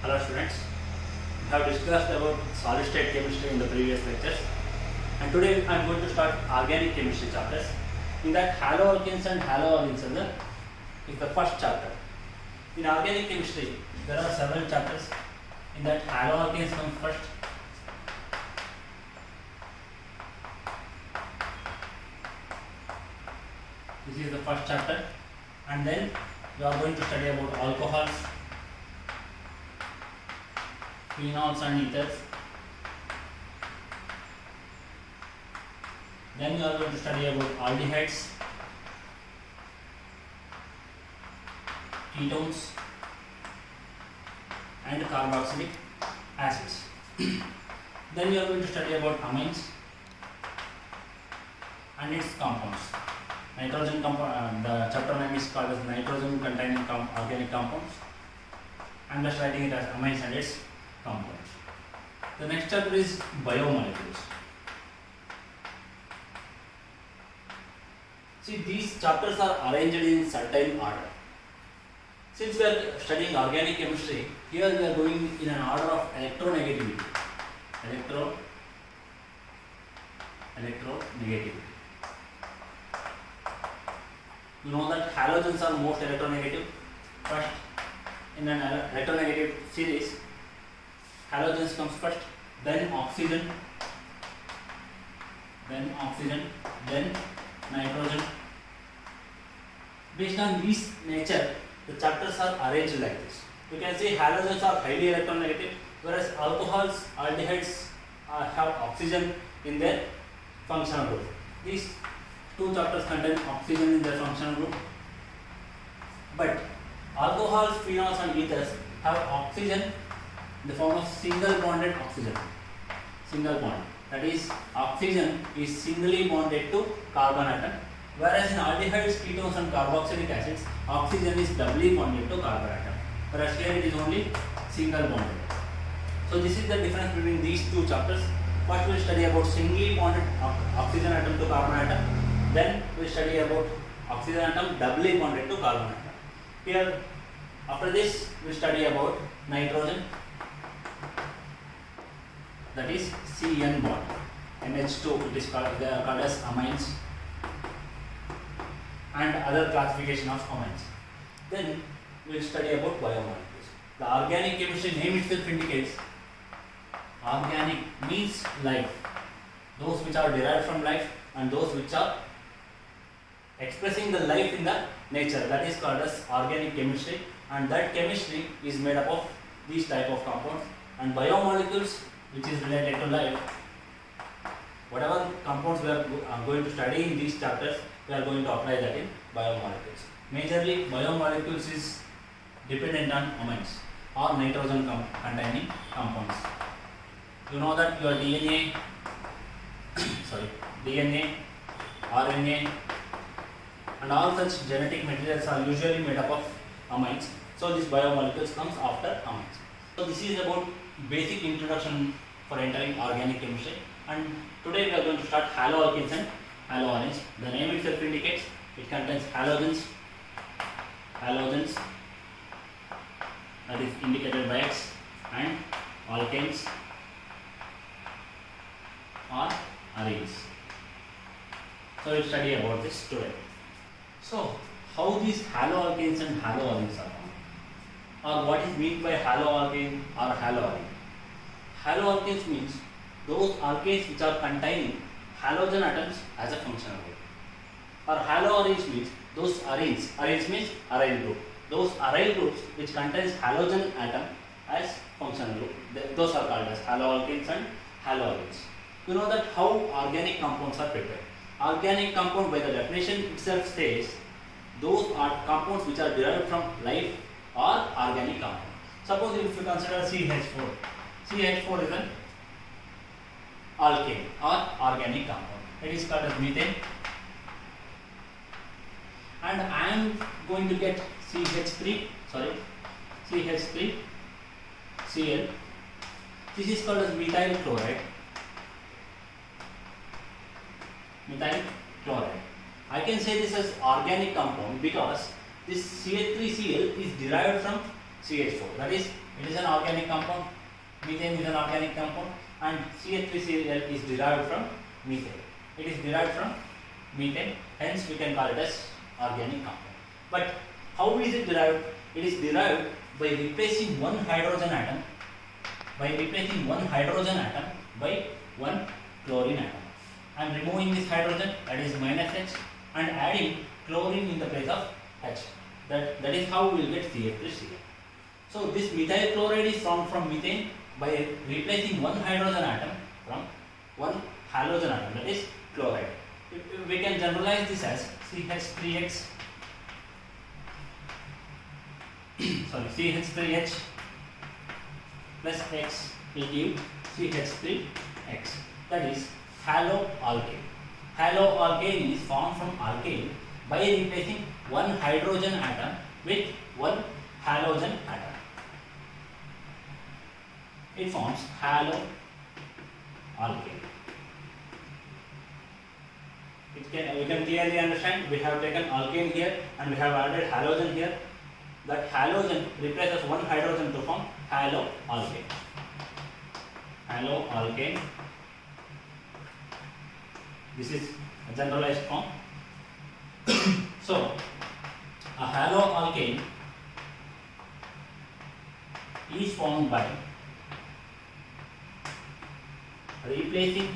Hello students, we have discussed about solid state chemistry in the previous lectures, and today I am going to start organic chemistry chapters. In that, haloalkanes and haloarenes is the first chapter. In organic chemistry there are several chapters. In that, haloalkanes comes first. This is the first chapter, and then we are going to study about alcohols, phenols and ethers. Then we are going to study about aldehydes, ketones and carboxylic acids. Then we are going to study about amines and its compounds. Nitrogen compound, the chapter name is called as nitrogen containing organic compounds. I am just writing it as amines and its compounds. The next chapter is biomolecules. See, these chapters are arranged in certain order. Since we are studying organic chemistry, here we are going in an order of electronegativity. Electronegativity. You know that halogens are most electronegative. First, in an electronegative series, halogens comes first, then oxygen, then nitrogen. Based on this nature, the chapters are arranged like this. You can see halogens are highly electronegative, whereas alcohols, aldehydes have oxygen in their functional group. These two chapters contain oxygen in their functional group, but alcohols, phenols and ethers have oxygen in the form of single bonded oxygen. Single bond. That is, oxygen is singly bonded to carbon atom, whereas in aldehydes, ketones and carboxylic acids, oxygen is doubly bonded to carbon atom, whereas here it is only single bonded. So this is the difference between these two chapters. First we will study about singly bonded oxygen atom to carbon atom, then we will study about oxygen atom doubly bonded to carbon atom. Here, after this, we will study about nitrogen, that is CN bond, NH2, it is called as amines, and other classification of amines. Then we will study about biomolecules. The organic chemistry name itself indicates organic means life, those which are derived from life and those which are expressing the life in the nature, that is called as organic chemistry, and that chemistry is made up of these type of compounds. And biomolecules, which is related to life, whatever compounds we are going to study in these chapters, we are going to apply that in biomolecules. Majorly, biomolecules is dependent on amines or nitrogen containing compounds. You know that your DNA, RNA and all such genetic materials are usually made up of amines. So these biomolecules comes after amines. So this is about basic introduction for entering organic chemistry, and today we are going to start haloalkanes and haloarenes. The name itself indicates it contains halogens, that is indicated by X, and alkanes or arenes. So we will study about this today. So how these haloalkanes and haloarenes are formed, or what is meant by haloalkane or haloarene? Haloalkanes means those alkanes which are containing halogen atoms as a functional group, or haloarenes means those arenes. Arenes means aryl group. Those aryl groups which contains halogen atom as functional group, those are called as haloalkanes and haloarenes. You know that how organic compounds are prepared. Organic compound, by the definition itself, says those are compounds which are derived from life or organic compound. Suppose if you consider CH4, CH4 is an alkane or organic compound. It is called as methane, and I am going to get CH3Cl. This is called as methyl chloride. I can say this as organic compound because this CH3Cl is derived from CH4. That is, It is an organic compound. Methane is an organic compound, and CH3Cl is derived from methane. It is derived from methane, hence we can call it as organic compound. But how is it derived? It is derived by replacing one hydrogen atom by one chlorine atom, and removing this hydrogen, that is minus H, and adding chlorine in the place of H. That is how we will get CH3Cl. So this methyl chloride is formed from methane by replacing one hydrogen atom from one halogen atom, that is chloride. We can generalize this as CH3X CH3H plus X will give CH3X, that is haloalkane. Haloalkane is formed from alkane by replacing one hydrogen atom with one halogen atom. It forms haloalkane. We can clearly understand, we have taken alkane here and we have added halogen here. That halogen replaces one hydrogen to form haloalkane. Haloalkane. This is a generalized form. So, a haloalkane is formed by replacing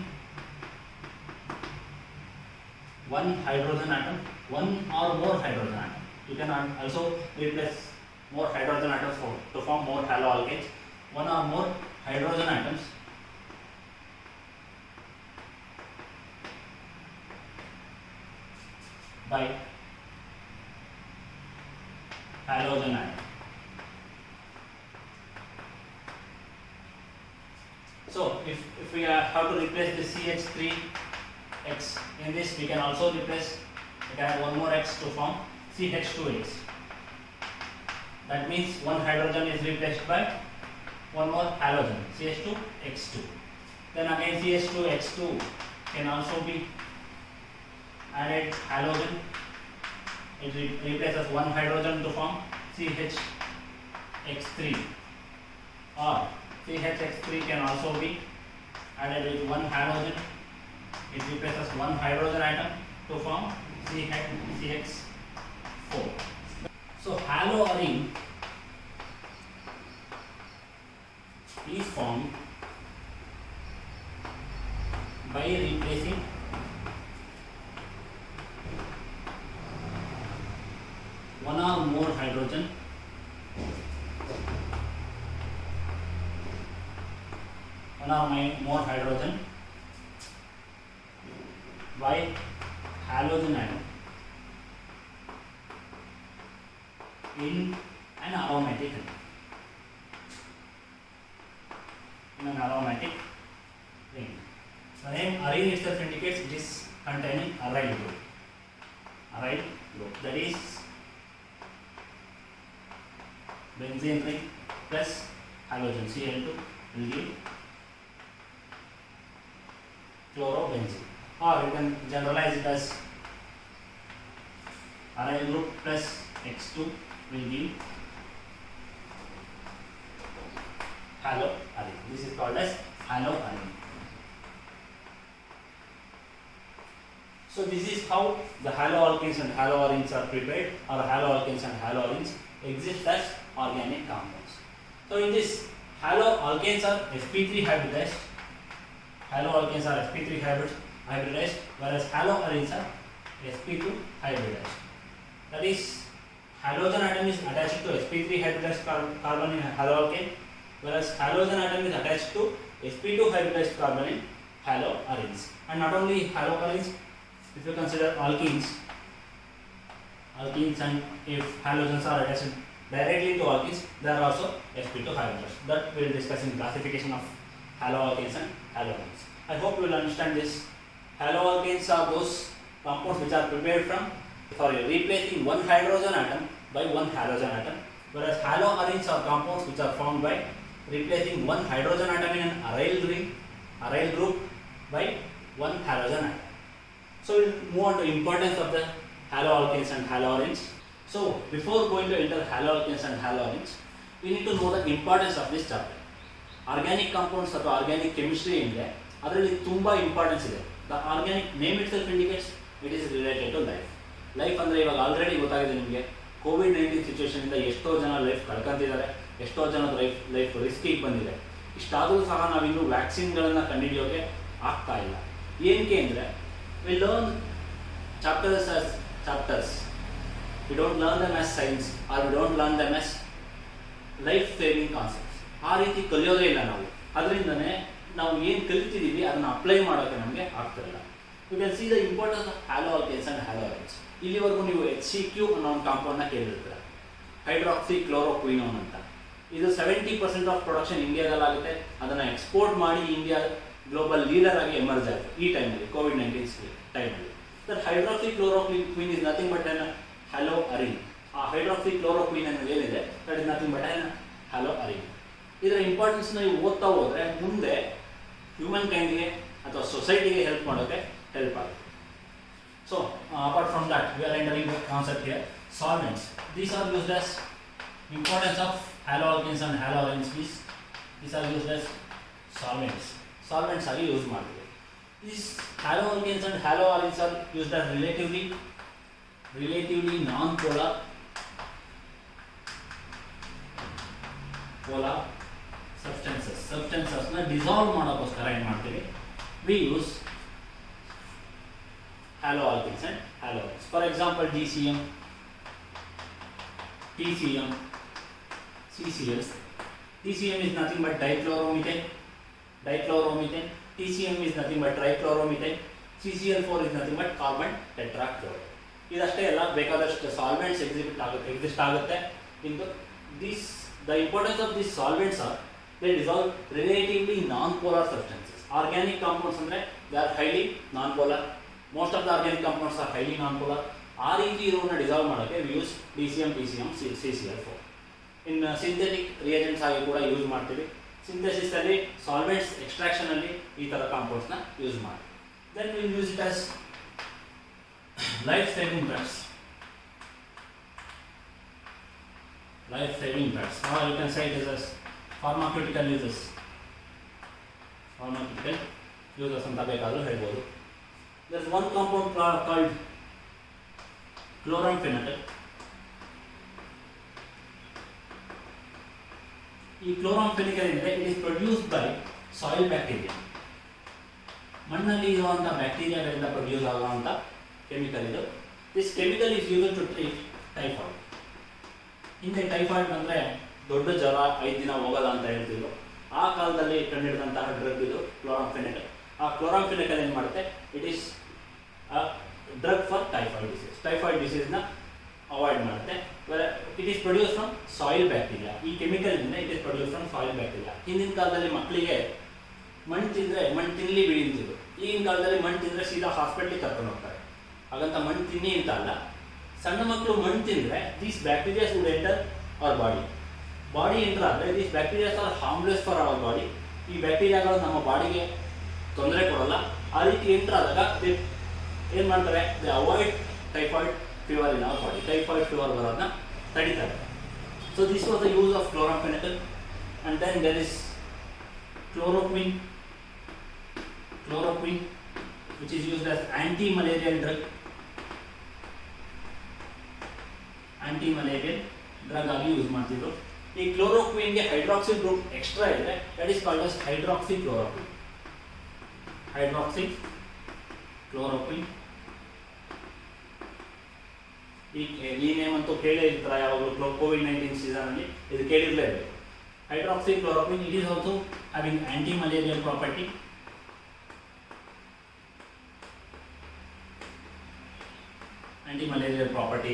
one hydrogen atom, one or more hydrogen atom. You can also replace more hydrogen atoms to form more haloalkanes. One or more hydrogen atoms by halogen atom. So if we have to replace the CH3X in this, we can also replace, we can add one more X to form CH2X. That means one hydrogen is replaced by one more halogen, CH2X2. Then again CH2X2 can also be added halogen. It replaces one hydrogen to form CHX3, or CHX3 can also be added with one halogen. It replaces one hydrogen atom to form CH4. So haloarine is formed by replacing one or more hydrogen by halogen atom in an aromatic ring. The name arene itself indicates it is containing aryl group. That is benzene ring plus halogen Cl2 will give chlorobenzene, or you can generalize it as aryl group plus X2 will give haloarine. This is called as haloarine. So this is how the haloalkanes and haloarines are prepared, or haloalkanes and haloarines exist as organic compounds. So in this, haloalkanes are sp3 hybridized. Hybridized, whereas haloarines are sp2 hybridized. That is, halogen atom is attached to sp3 hybridized carbon in haloalkane, whereas halogen atom is attached to sp2 hybridized carbon in haloarines. And not only haloarines, if you consider alkenes, and if halogens are attached directly to alkenes, they are also sp2 hybridized. That we will discuss in classification of haloalkanes and haloarines. I hope you will understand this. Haloalkanes are those compounds which are prepared from replacing one hydrogen atom by one halogen atom, whereas haloarines are compounds which are formed by replacing one hydrogen atom in an aryl group by one halogen atom. So we will move on to importance of the haloalkanes and haloarines. So before going to enter haloalkanes and haloarines, we need to know the importance of this chapter. Organic compounds ಅಥವಾ organic chemistry ಏನಿದೆ ಅದರಲ್ಲಿ ತುಂಬ importance ಇದೆ. The organic name itself indicates it is related to life. Life ಅಂದರೆ ಇವಾಗ already ಗೊತ್ತಾಗಿದೆ ನಿಮಗೆ, COVID-19 ಸಿಚುವೇಷನಿಂದ ಎಷ್ಟೋ ಜನ ಲೈಫ್ ಕಳ್ಕೊಂತಿದ್ದಾರೆ, ಎಷ್ಟೋ ಜನದ ಲೈಫ್ ರಿಸ್ಕಿಗೆ ಬಂದಿದೆ. ಇಷ್ಟಾದರೂ ಸಹ ನಾವಿನ್ನೂ ವ್ಯಾಕ್ಸಿನ್ಗಳನ್ನು ಕಂಡುಹಿಡಿಯೋಕ್ಕೆ ಆಗ್ತಾ ಇಲ್ಲ. ಏನಕ್ಕೆ ಅಂದರೆ we learn chapters as chapters, we don't learn them as science or we don't learn them as life saving concepts. ಆ ರೀತಿ ಕಲಿಯೋದೇ ಇಲ್ಲ ನಾವು. ಅದರಿಂದನೇ ನಾವು ಏನು ಕಲಿತಿದ್ದೀವಿ ಅದನ್ನು ಅಪ್ಲೈ ಮಾಡೋಕ್ಕೆ ನಮಗೆ ಆಗ್ತಿರಲ್ಲ. You can see the importance of halo alkanes and halo arenes. ಇಲ್ಲಿವರೆಗೂ ನೀವು HCQ ಅನ್ನೋ ಒಂದು ಕಾಂಪೌಂಡ್ನ ಕೇಳಿರ್ತೀರ, ಹೈಡ್ರಾಕ್ಸಿ ಕ್ಲೋರೋಕ್ವಿನೋನ್ ಅಂತ. ಇದು 70% ಆಫ್ ಪ್ರೊಡಕ್ಷನ್ ಇಂಡಿಯಾದಲ್ಲಾಗುತ್ತೆ. ಅದನ್ನು ಎಕ್ಸ್ಪೋರ್ಟ್ ಮಾಡಿ ಇಂಡಿಯಾ ಗ್ಲೋಬಲ್ ಲೀಡರ್ ಆಗಿ ಎಮರ್ಜ್ ಆಯಿತು ಈ ಟೈಮಲ್ಲಿ, ಕೋವಿಡ್-19 ಟೈಮಲ್ಲಿ. That hydroxy chloroquine is nothing but an halo arene. ಆ ಹೈಡ್ರಾಕ್ಸಿ ಕ್ಲೋರೋಕ್ವಿನ್ ಅನ್ನೋದು ಏನಿದೆ that is nothing but an halo arene. ಇದರ ಇಂಪಾರ್ಟೆನ್ಸ್ನ ನೀವು ಓದ್ತಾ ಹೋದರೆ ಮುಂದೆ ಹ್ಯೂಮನ್ ಕೈಂಡ್ಗೆ ಅಥವಾ ಸೊಸೈಟಿಗೆ ಹೆಲ್ಪ್ ಮಾಡೋಕ್ಕೆ ಹೆಲ್ಪ್ ಆಗುತ್ತೆ. So apart from that we are entering the concept here solvents. These are used as importance of halo alkanes and halo arrange these are used as solvents ಆಗಿ ಯೂಸ್ ಮಾಡ್ತೀವಿ. These halo alkanes and halo arenes are used as relatively non-polar substances na dissolve ಮಾಡೋಕ್ಕೋಸ್ಕರ ಏನು ಮಾಡ್ತೀವಿ, we use halo alkanes and halo arenes. For example, GCM, TCM, CCS. TCM is nothing but dichloromethane. TCM is nothing but trichloromethane. CCl4 is nothing but carbon tetrachloride. ಇದಷ್ಟೇ ಎಲ್ಲ ಬೇಕಾದಷ್ಟು solvents exist ಆಗುತ್ತೆ. The importance of these solvents are they dissolve relatively non-polar substances. Organic compounds ಅಂದರೆ they are highly non-polar. Most of the organic compounds are highly non-polar. ಆ ರೀತಿ ಇರೋನ್ನ dissolve ಮಾಡೋಕ್ಕೆ we use DCM, TCM, CCl4. ಇನ್ನು synthetic reagents ಆಗಿ ಕೂಡ use ಮಾಡ್ತೀವಿ. Synthesis ಅಲ್ಲಿ solvents extraction ಅಲ್ಲಿ ಈ ತರ ಕಾಂಪೌಂಡ್ಸ್ ನ ಯೂಸ್ ಮಾಡಿ. Then will use it as life saving drugs. Now you can say it is as pharmaceutical uses ಅಂತ ಬೇಕಾದರೂ ಹೇಳ್ಬೋದು. there is one compound called chloramphenicol. ಈ ಕ್ಲೋರಾಂಫೆನಿಕಲ್ ಏನಿದೆ it is produced by soil bacteria. ಮಣ್ಣಲ್ಲಿ ಇರುವಂಥ ಬ್ಯಾಕ್ಟೀರಿಯಾಗಳಿಂದ produce ಆಗುವಂಥ chemical ಇದು. This chemical is used to treat typhoid. ಹಿಂದೆ ಟೈಫಾಯ್ಡ್ ಬಂದರೆ ದೊಡ್ಡ ಜ್ವರ 5 ದಿನ ಹೋಗಲ್ಲ ಅಂತ ಹೇಳ್ತಿದ್ರು. ಆ ಕಾಲದಲ್ಲಿ ಕಂಡುಹಿಡಿದಂತಹ ಡ್ರಗ್ ಇದು ಕ್ಲೋರಾಂಫೆನಿಕಲ್. ಆ ಕ್ಲೋರಾಂಫೆನಿಕಲ್ ಏನು ಮಾಡುತ್ತೆ, it is drug for typhoid ಡಿಸೀಸ್ನ ಅವಾಯ್ಡ್ ಮಾಡುತ್ತೆ. It is produce from soil bacteria. ಈ ಕೆಮಿಕಲ್ ಇಂದ it is produce from soil bacteria. ಹಿಂದಿನ ಕಾಲದಲ್ಲಿ ಮಕ್ಕಳಿಗೆ ಮಣ್ಣು ತಿನ್ನಲಿ ಬಿಡಿ ಅಂತಿದ್ರು. ಈಗಿನ ಕಾಲದಲ್ಲಿ ಮಣ್ಣು ತಿಂದರೆ ಸೀದಾ ಹಾಸ್ಪಿಟ್ಲಿಗೆ ಕರ್ಕೊಂಡು ಹೋಗ್ತಾರೆ. ಹಾಗಂತ ಮಣ್ಣು ತಿನ್ನಿ ಅಂತ ಅಲ್ಲ, ಸಣ್ಣ ಮಕ್ಕಳು ಮಣ್ಣು ತಿಂದರೆ these bacterias would enter our body enter ಆದರೆ these bacterias are harmless for our body. ಈ ಬ್ಯಾಕ್ಟೀರಿಯಾಗಳು ನಮ್ಮ ಬಾಡಿಗೆ ತೊಂದರೆ ಕೊಡಲ್ಲ. ಆ ರೀತಿ ಎಂಟರ್ ಆದಾಗ ಏನು ಮಾಡ್ತಾರೆ, they avoid typhoid fever in our body. Typhoid fever ಬರೋದನ್ನ ತಡೀತಾರೆ. So this was the use of chloramphenicol. And then there is chloroquine which is used as anti-malarial drug ಆಗಿ ಯೂಸ್ ಮಾಡ್ತಿದ್ರು. ಈ ಕ್ಲೋರೋಕ್ವಿನ್ಗೆ ಹೈಡ್ರಾಕ್ಸಿಲ್ ಗ್ರೂಪ್ ಎಕ್ಸ್ಟ್ರಾ ಇದೆ, that is called as hydroxychloroquine. ಈ name ಅಂತೂ ಕೇಳೇ ಇರ್ತಾರೆ ಯಾವಾಗಲೂ. ಕೋವಿಡ್-19 ಸೀಸನಲ್ಲಿ ಇದು ಕೇಳಿರಲೇಬೇಕು. Hydroxychloroquine it is also having anti malarial property.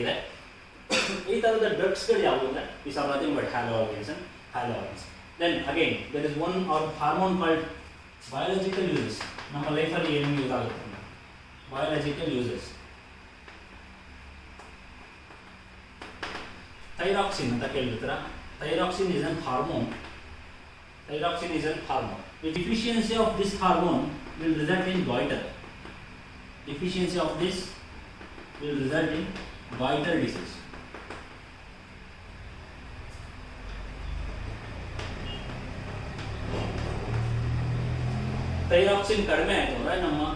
ಇದೆ. ಈ ಥರದ ಡ್ರಗ್ಸ್ಗಳು ಯಾವುವು ಅಂದರೆ is are nothing but halo alkanes. Then again there is one hormone called biological uses. ನಮ್ಮ ಲೈಫಲ್ಲಿ ಏನು ಯೂಸ್ ಆಗುತ್ತೆ ಅಂದರೆ ಬಯಾಲಜಿಕಲ್ ಯೂಸಸ್. ಥೈರಾಕ್ಸಿನ್ ಅಂತ ಕೇಳಿರ್ತೀರ. Thyroxine is an hormone. The deficiency of this hormone will result in goiter. Goiter disease. Thyroxine ಕಡಿಮೆ ಆಯಿತು ಅಂದರೆ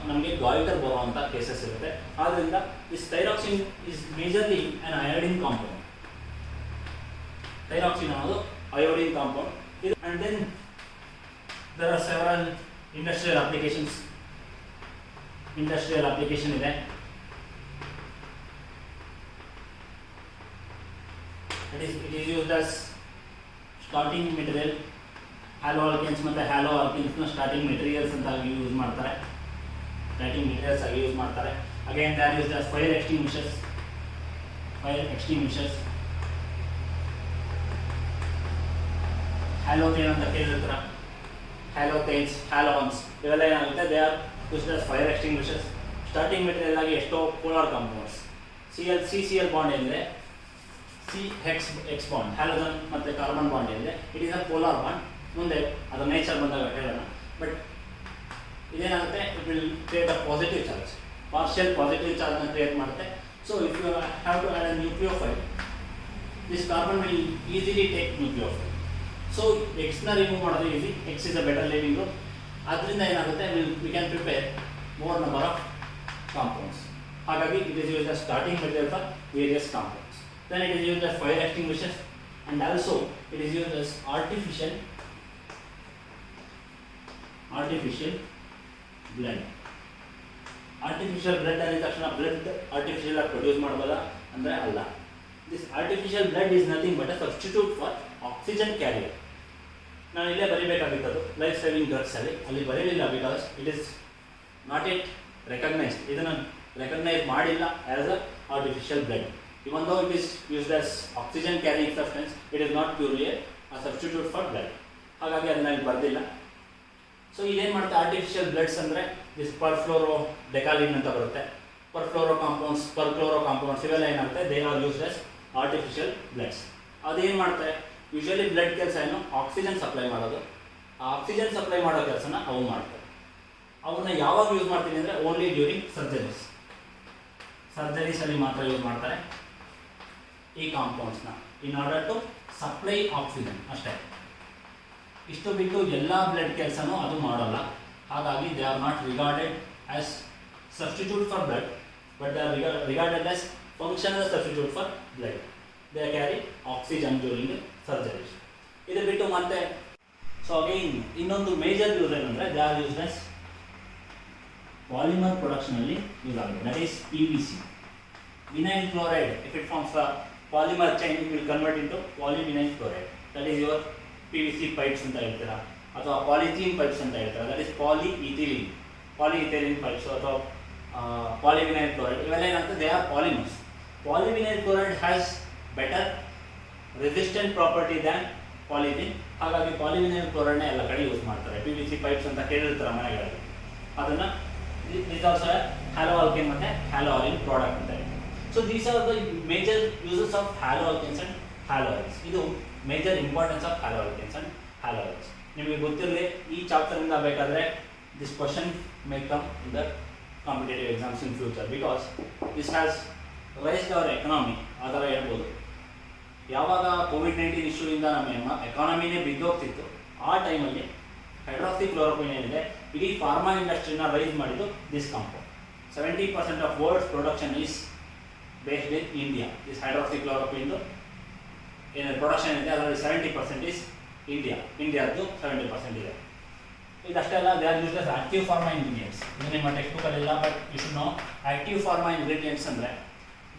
ನಮಗೆ ಗಾಯ್ಟರ್ ಬರುವಂಥ ಕೇಸಸ್ ಇರುತ್ತೆ. ಆದ್ದರಿಂದ this thyroxine is majorly an iodine compound. Thyroxine ಅನ್ನೋದು ಅಯೋಡಿನ್ ಕಾಂಪೌಂಡ್ ಇದು. And then there are several industrial applications. Industrial application ಇದೆ. It is used as starting material. Halo alkanes ಮತ್ತು ಹ್ಯಾಲೋ ಆಲ್ಕೇನ್ಸ್ನ ಸ್ಟಾರ್ಟಿಂಗ್ ಮೆಟೀರಿಯಲ್ಸ್ ಅಂತ use ಮಾಡ್ತಾರೆ. Starting materials ಆಗಿ use ಮಾಡ್ತಾರೆ. Again they are used as fire extinguishers. Halothane ಅಂತ ಕೇಳಿರ್ತೀರ. Halothanes, halons ಇವೆಲ್ಲ ಏನಾಗುತ್ತೆ, they are used as fire extinguishers. Starting material ಆಗಿ ಎಷ್ಟೋ ಪೋಲಾರ್ ಕಾಂಪೌಂಡ್ಸ್ CCl ಬಾಂಡ್ ಏನಿದೆ, CX ಬಾಂಡ್, ಹ್ಯಾಲೋಜನ್ ಮತ್ತು ಕಾರ್ಬನ್ ಬಾಂಡ್ ಏನಿದೆ, it is a polar bond. ಮುಂದೆ ಅದು ನೇಚರ್ ಬಂದಾಗ ಹೇಳೋಣ. ಬಟ್ ಇದೇನಾಗುತ್ತೆ, it will create a positive charge, partial positive ಚಾರ್ಜ್ನ ಕ್ರಿಯೇಟ್ ಮಾಡುತ್ತೆ. So if you have to add a nucleophile, this carbon will easily take nucleophile. So ಎಕ್ಸ್ನ remove ಮಾಡೋದು easy. X is a better leaving group. ಅದರಿಂದ ಏನಾಗುತ್ತೆ, we can prepare more number of compounds. ಹಾಗಾಗಿ it is used as starting material for various compounds. Then it is used as fire extinguishers and also it is used as artificial blood. Artificial blood ಅಂದ ತಕ್ಷಣ blood artificial ಆಗಿ produce ಮಾಡ್ಬೋದಾ ಅಂದರೆ ಅಲ್ಲ. This artificial blood is nothing but a substitute for oxygen carrier. ನಾನು ಇಲ್ಲೇ ಬರೀಬೇಕಾಗಿತ್ತು life saving ಡ್ರಗ್ಸಲ್ಲಿ, ಅಲ್ಲಿ ಬರೀಲಿಲ್ಲ because it is not it recognised. ಇದನ್ನು ರೆಕಗ್ನೈಸ್ ಮಾಡಿಲ್ಲ as a artificial blood. Even though it is used as oxygen carrying substance, it is not purely a substitute for blood. ಹಾಗಾಗಿ ಅದನ್ನ ಇಲ್ಲಿ ಬರ್ದಿಲ್ಲ. ಸೊ ಇದೇನು ಮಾಡುತ್ತೆ, ಆರ್ಟಿಫಿಷಿಯಲ್ ಬ್ಲಡ್ಸ್ ಅಂದರೆ this ಪರ್ಫ್ಲೋರೋ ಡೆಕಾಲಿನ್ ಅಂತ ಬರುತ್ತೆ. ಪರ್ಕ್ಲೋರೋ ಕಾಂಪೌಂಡ್ಸ್ ಇವೆಲ್ಲ ಏನಾಗುತ್ತೆ, they are used as artificial bloods. ಅದೇನು ಮಾಡ್ತಾರೆ, ಯೂಶಲಿ ಬ್ಲಡ್ ಕೆಲಸ ಏನು, ಆಕ್ಸಿಜನ್ ಸಪ್ಲೈ ಮಾಡೋದು. ಆ ಆಕ್ಸಿಜನ್ ಸಪ್ಲೈ ಮಾಡೋ ಕೆಲಸನ ಅವು ಮಾಡ್ತಾರೆ. ಅವನ್ನ ಯಾವಾಗ ಯೂಸ್ ಮಾಡ್ತೀನಿ ಅಂದರೆ ಓನ್ಲಿ ಡ್ಯೂರಿಂಗ್ ಸರ್ಜರೀಸಲ್ಲಿ ಮಾತ್ರ ಯೂಸ್ ಮಾಡ್ತಾರೆ ಈ ಕಾಂಪೌಂಡ್ಸ್ನ, in order to supply oxygen ಅಷ್ಟೇ. ಇಷ್ಟು ಬಿಟ್ಟು ಎಲ್ಲ ಬ್ಲಡ್ ಕೆಲಸನೂ ಅದು ಮಾಡೋಲ್ಲ. ಹಾಗಾಗಿ they are not regarded as substitute for blood, but they are regarded as functional substitute for blood. They carry oxygen during surgeries. ಇದು ಬಿಟ್ಟು ಮತ್ತೆ ಸೊ ಅಗೈನ್ ಇನ್ನೊಂದು ಮೇಜರ್ ಯೂಸ್ ಏನಂದರೆ, they are used as polymer ಪ್ರೊಡಕ್ಷನಲ್ಲಿ use ಆಗುತ್ತೆ. That is PVC. Vinyl chloride, if it forms a polymer chain, it will convert into polyvinyl chloride. That is your PVC pipes ಅಂತ ಹೇಳ್ತೀರಾ, ಅಥವಾ polythene pipes ಅಂತ ಹೇಳ್ತೀರಾ. That is polyethylene pipes ಅಥವಾ polyvinyl chloride. ಇವೆಲ್ಲ ಏನಾಗ್ತದೆ, they are polymers. Polyvinyl chloride has better resistant property than polythene. ಹಾಗಾಗಿ polyvinyl ಕ್ಲೋರೈಡ್ನ ಎಲ್ಲ ಕಡೆ ಯೂಸ್ ಮಾಡ್ತಾರೆ. PVC ಪೈಪ್ಸ್ ಅಂತ ಕೇಳಿರ್ತಾರೆ ಮನೆಗಳಲ್ಲಿ. ಅದನ್ನು this also halo alkane ಮತ್ತೆ halo oil ಪ್ರಾಡಕ್ಟ್ ಅಂತ ಇದೆ. So these are the major uses of halo alkanes and halo oils. ಇದು major importance of halo alkanes and halo oils. ನಿಮಗೆ ಗೊತ್ತಿರಲಿ, ಈ ಚಾಪ್ಟರ್ ಇಂದ ಬೇಕಾದರೆ this question may come in the competitive exams in future, because this has raised our economy. ಆ ಥರ ಹೇಳ್ಬೋದು. ಯಾವಾಗ COVID-19 ಇಶ್ಯೂಯಿಂದ ನಮ್ಮ ಎಕಾನಮಿನೇ ಬಿದ್ದೋಗ್ತಿತ್ತು, ಆ ಟೈಮಲ್ಲಿ ಹೈಡ್ರಾಕ್ಸಿಕ್ಲೋರೋಕ್ವಿನ್ ಏನಿದೆ, ಇಡೀ ಫಾರ್ಮಾ ಇಂಡಸ್ಟ್ರಿನ ರೈಸ್ ಮಾಡಿದ್ದು this compound. 70% of world's production is based in India. This hydroxychloroquine ಏನು ಪ್ರೊಡಕ್ಷನ್ ಇದೆ ಅದರಲ್ಲಿ 70% ಈಸ್ ಇಂಡಿಯಾದ್ದು 70% ಇದೆ. ಇದಷ್ಟೇ ಅಲ್ಲ, they are used as active pharma ingredients. ಇದು ನಿಮ್ಮ ಟೆಕ್ಸ್ಟ್ ಬುಕ್ಕಲ್ಲಿ ಇಲ್ಲ, but you should know active pharma ingredients ಅಂದರೆ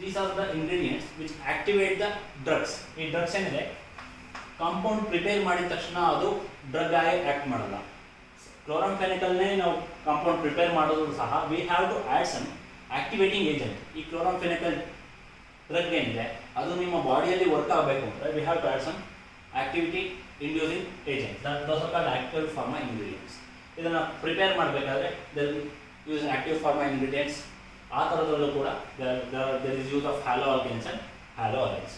these are the ingredients which activate the drugs. ಈ ಡ್ರಗ್ಸ್ ಏನಿದೆ, ಕಾಂಪೌಂಡ್ ಪ್ರಿಪೇರ್ ಮಾಡಿದ ತಕ್ಷಣ ಅದು ಡ್ರಗ್ ಆಗಿ ಆ್ಯಕ್ಟ್ ಮಾಡಲ್ಲ. ಕ್ಲೋರಾಂಫೆನಿಕಲ್ನೇ ನಾವು ಕಾಂಪೌಂಡ್ ಪ್ರಿಪೇರ್ ಮಾಡೋದು ಸಹ we have to add some activating agent. ಈ ಕ್ಲೋರಾಂಫೆನಿಕಲ್ ಡ್ರಗ್ ಏನಿದೆ ಅದು ನಿಮ್ಮ ಬಾಡಿಯಲ್ಲಿ ವರ್ಕ್ ಆಗಬೇಕು ಅಂದರೆ we have to add some activity inducing agent. Those are called active pharma ingredients. ಇದನ್ನು ಪ್ರಿಪೇರ್ ಮಾಡಬೇಕಾದ್ರೆ their use active pharma ingredients. ಆ ಥರದಲ್ಲೂ ಕೂಡ there is use of halo alkanes and halo oils.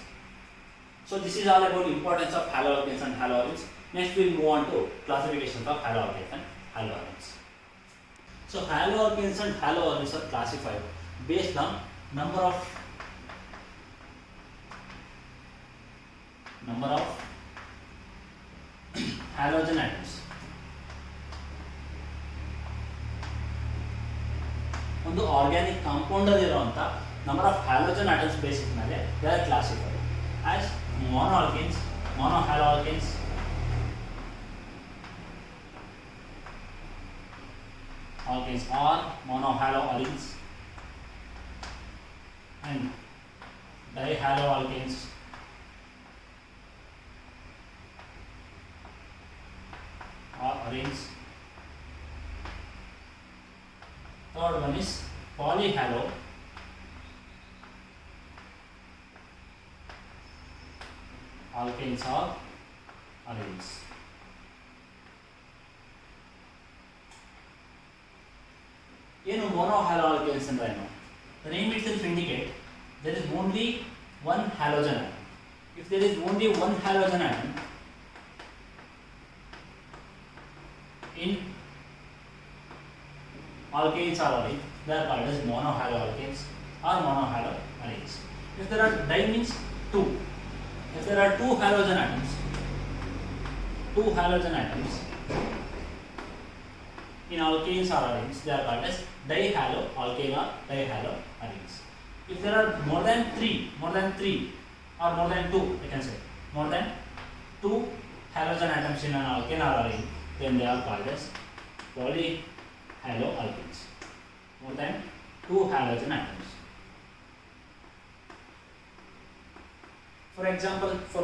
So this is all about importance of halo alkanes and halo oils. Next we will move on to classifications of halo alkanes and halo oils. So halo alkanes and halo oils are classified based on number of halogen atoms. ಒಂದು organic ಕಾಂಪೌಂಡಲ್ಲಿರುವಂಥ number of halogen atoms basis ಮೇಲೆ they are classified as monoalkanes, monohaloalkanes, alkanes or monohaloarenes, and dihaloalkanes, or arenes. Third one is polyhalo. Alkanes or arenes. ಏನು monohaloalkanes ಅಂದ್ರೆ ಏನು? The name itself indicate there is only one halogen atom. If there is only one halogen atom in alkanes or arenes, they are called as monohaloalkanes or monohaloarenes. If there are di means two. If there are two halogen atoms in alkanes or arenes, they are called as dihaloalkane or dihaloarenes. If there are more than three or more than two, I can say more than two halogen atoms in an alkane or arene, then they are called as polyhaloalkanes. More than two halogen atoms. For example, for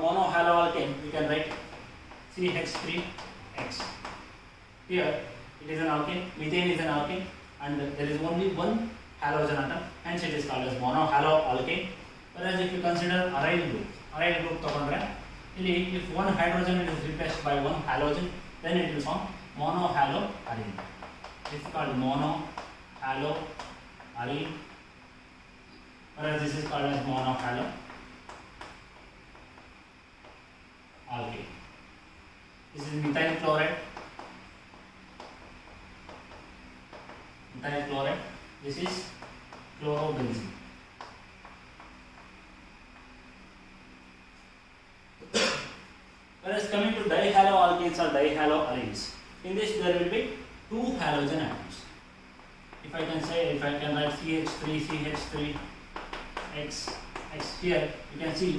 monohaloalkane, we can write CH3X. Here it is an alkane, methane is an alkane, and there is only one halogen atom, hence it is called as monohaloalkane. Whereas if you consider aryl group ತಗೊಂಡ್ರೆ ಇಲ್ಲಿ if one hydrogen is replaced by one halogen, then it will form monohaloarene. This is called monohaloarene, whereas this is called as monohaloalkane. This is methyl chloride. This is chlorobenzene. Whereas coming to dihaloalkanes or dihaloarenes, in this there will be two halogen atoms. If I can write CH3X here, you can see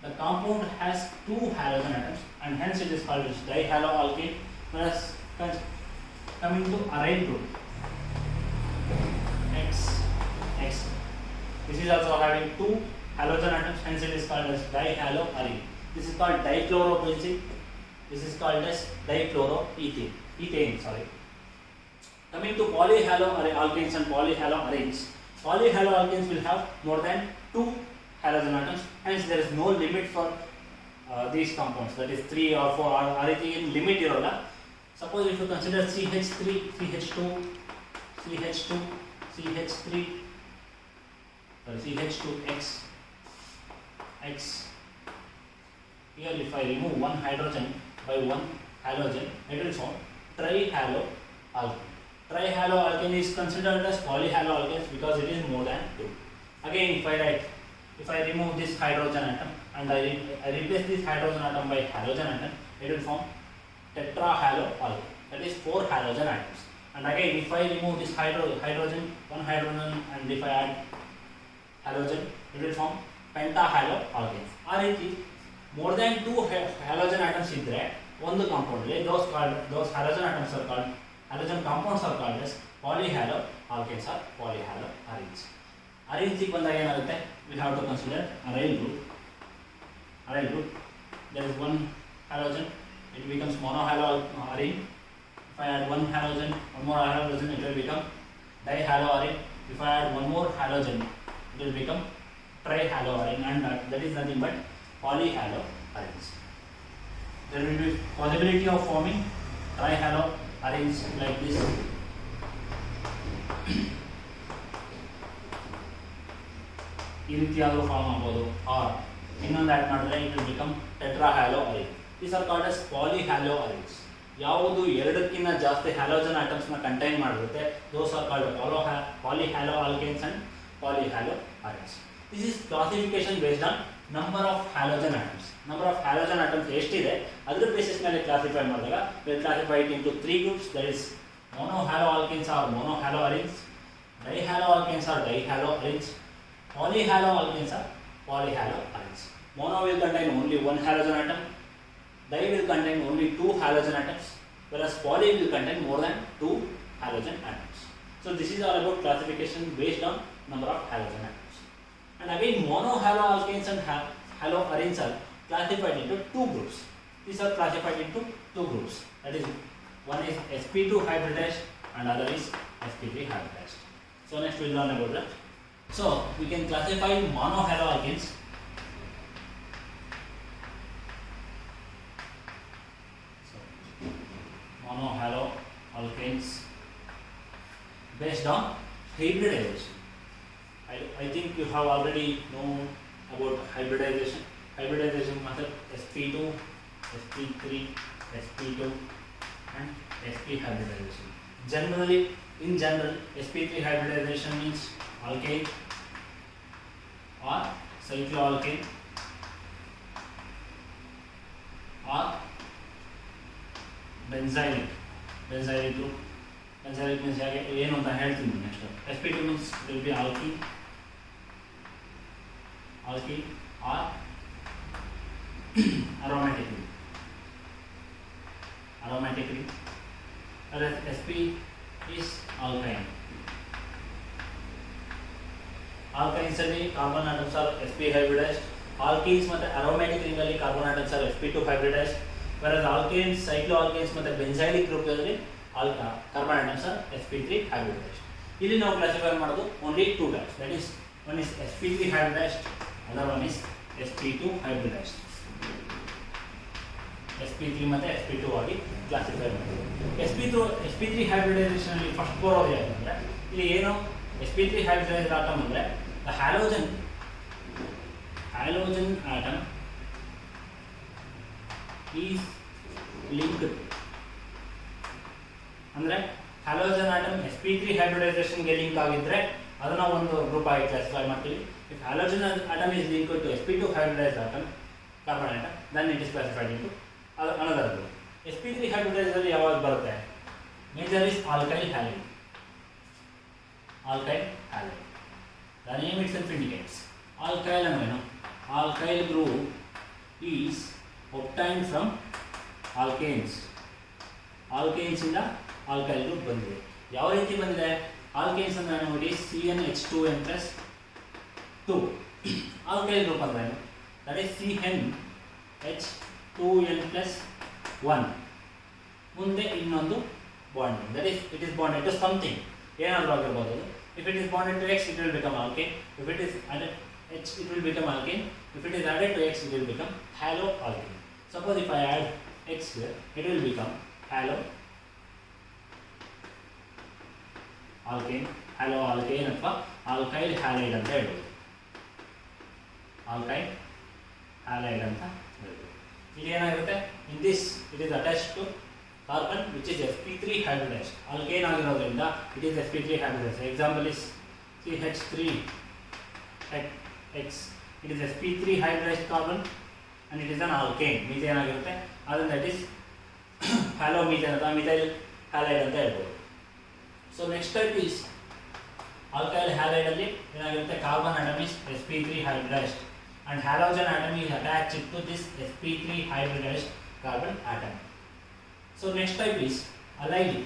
the compound has two halogen atoms, and hence it is called as dihaloalkane. Whereas coming to aryl group, X, this is also having two halogen atoms, hence it is called as dihaloarene. This is called dichlorobenzene. This is called as dichloroethane. Coming to polyhaloalkanes and polyhaloarenes, polyhaloalkanes will have more than two halogen atoms, hence there is no limit for these compounds, that is 3 or 4 or anything in limit irolla. Suppose if you consider CH3, CH2, CH2X, here if I remove one hydrogen by one halogen, it will form trihaloalkane. Trihaloalkane is considered as polyhaloalkanes because it is more than 2. Again, if I remove this hydrogen atom and I replace this hydrogen atom by halogen atom, it will form tetrahaloalkane, that is 4 halogen atoms. And again, if I remove this hydrogen, one hydrogen, and if I add halogen, it will form pentahaloalkane. ಆ ರೀತಿ more than 2 halogen atoms ಇದ್ರೆ ಒಂದು compound ಅಲ್ಲಿ those halogen atoms are called, halogen compounds are called as polyhaloalkanes or polyhaloarenes. Arenes ಬಂದಾಗ ಏನಾಗುತ್ತೆ, we have to consider aryl group. There is one halogen, it becomes monohaloarene. If I add one more halogen, it will become dihaloarene. If I add one more halogen, it will become trihaloarene, and that is nothing but polyhaloarenes. There will be possibility of forming trihaloarenes like this. ಈ ರೀತಿಯಾದರೂ form ಆಗ್ಬೋದು, or ಇನ್ನೊಂದು add ಮಾಡಿದ್ರೆ it will become tetrahaloarene. These are called as polyhaloarenes. ಯಾವುದು ಎರಡಕ್ಕಿಂತ ಜಾಸ್ತಿ halogen ಆಟಮ್ಸ್ನ contain ಮಾಡಿರುತ್ತೆ, those are called polyhaloalkanes and polyhaloarenes. This is classification based on number of halogen atoms. Number of halogen atoms ಎಷ್ಟಿದೆ ಅದರ basis ಮೇಲೆ classify ಮಾಡಿದಾಗ we classify it into 3 groups, that is Monohaloalkanes are monohaloarenes, dihaloalkanes are dihaloarenes, polyhaloalkanes are polyhaloarenes. Mono will contain only one halogen atom, di will contain only two halogen atoms, whereas poly will contain more than two halogen atoms. So this is all about classification based on number of halogen atoms. And again, monohaloalkanes and haloarenes are classified into two groups. These are classified into two groups. That is, one is sp2 hybridized and other is sp3 hybridized. So next we will learn about that. So we can classify monohaloalkanes. Monohaloalkanes based on hybridization. I think you have already known about hybridization. Hybridization method sp2, sp3, sp2 and sp hybridization. Generally, in general, sp3 hybridization means alkane or cycloalkane or benzylic group. Benzylic means ಏನು ಅಂತ ಹೇಳ್ತೀನಿ next. sp2 means will be alkene or aromatic ring. Whereas sp is alkyne. Alkynes ಅಲ್ಲಿ carbon atoms are sp hybridized. Alkenes ಮತ್ತೆ aromatic ring ಅಲ್ಲಿ carbon atoms are sp2 hybridized. Whereas alkanes, cycloalkanes ಮತ್ತೆ benzylic group ಅಲ್ಲಿ carbon atoms are sp3 hybridized. ಇಲ್ಲಿ ನಾವು classify ಮಾಡೋದು only two types. That is, one is sp3 hybridized, other one is sp2 hybridized. sp3 ಮತ್ತೆ sp2 ಆಗಿ classify ಮಾಡೋದು. sp3 hybridization ಅಲ್ಲಿ first ಬರೋದು ಯಾಕಂದ್ರೆ ಇಲ್ಲಿ ಏನು sp3 hybridized atom ಅಂದ್ರೆ the halogen atom is linked. ಅಂದ್ರೆ halogen atom sp3 hybridization ಗೆ ಲಿಂಕ್ ಆಗಿದ್ರೆ ಅದನ್ನ ಒಂದು ಗ್ರೂಪ್ ಆಗಿ ಕ್ಲಾಸಿಫೈ ಮಾಡ್ತೀವಿ. If halogen atom is linked to sp2 hybridized atom, carbon atom, then it is classified into another group. sp3 hybridized ಅಲ್ಲಿ ಯಾವಾಗ ಬರುತ್ತೆ? Major is alkyl halide. The name itself indicates. Alkyl ano? Alkyl group is obtained from alkanes. Alkanes ಇಂದ alkyl group ಬಂದಿದೆ. ಯಾವ ರೀತಿ ಬಂದಿದೆ? Alkanes ಅಂದ್ರೆ ನೋಡಿ CnH2n+2. alkyl group ಅಂದ್ರೆ ಏನು? That is CnH2n+1. ಮುಂದೆ ಇನ್ನೊಂದು bond. That is, it is bonded to something. ಏನಾದರೂ ಆಗಿರಬಹುದು. If it is bonded to X, it will become alkane. If it is added H, it will become alkane. If it is added to X, it will become haloalkane. Suppose if I add X here, it will become haloalkane ಅಥವಾ alkyl halide ಅಂತ ಹೇಳ್ಬೋದು. alkyl halide ಅಂತ ಹೇಳ್ಬೋದು. ಇಲ್ಲಿ ಏನಾಗುತ್ತೆ? In this, it is attached to carbon which is sp3 hybridized. alkane ಆಗಿರೋದ್ರಿಂದ it is sp3 hybridized. Example is CH3X. It is sp3 hybridized carbon and it is an alkane. methane ಆಗಿರುತ್ತೆ. ಅದರಿಂದ it is halomethane ಅಥವಾ methyl halide ಅಂತ ಹೇಳ್ಬೋದು. So next type is alkyl halide ಅಲ್ಲಿ ಏನಾಗಿರುತ್ತೆ? carbon atom is sp3 hybridized and halogen atom is attached to this sp3 hybridized carbon atom. So next type is allylic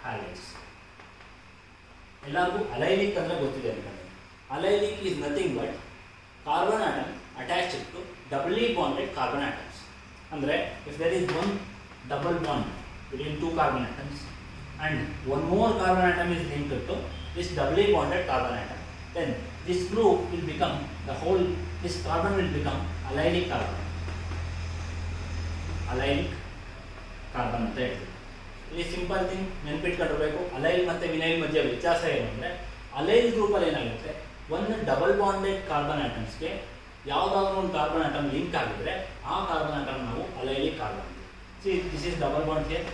halides. ಎಲ್ಲರಿಗೂ allylic ಅಂದ್ರೆ ಗೊತ್ತಿದೆ ಅನ್ಕೊಂಡೆ. allylic is nothing but carbon atom attached to doubly bonded carbon atoms. ಅಂದ್ರೆ if there is one double bond between two carbon atoms and one more carbon atom is linked to this doubly bonded carbon atom, then this group will become this carbon will become allylic carbon ಅಂತ ಹೇಳ್ತೀವಿ. ಇಲ್ಲಿ simple thing ನೆನಪಿಟ್ಕೊಂಡಿರಬೇಕು. Allyl ಮತ್ತು vinyl ಮಧ್ಯೆ ವ್ಯತ್ಯಾಸ ಏನು ಅಂದರೆ, allyl ಗ್ರೂಪಲ್ಲಿ ಏನಾಗುತ್ತೆ, ಒಂದು ಡಬಲ್ ಬಾಂಡೆಡ್ ಕಾರ್ಬನ್ ಆಟಮ್ಸ್ಗೆ ಯಾವುದಾದ್ರೂ ಒಂದು ಕಾರ್ಬನ್ ಆಟಮ್ ಲಿಂಕ್ ಆಗಿದ್ರೆ ಆ ಕಾರ್ಬನ್ ಆಟಮ್ ನಾವು allylic carbon. This is double bond here.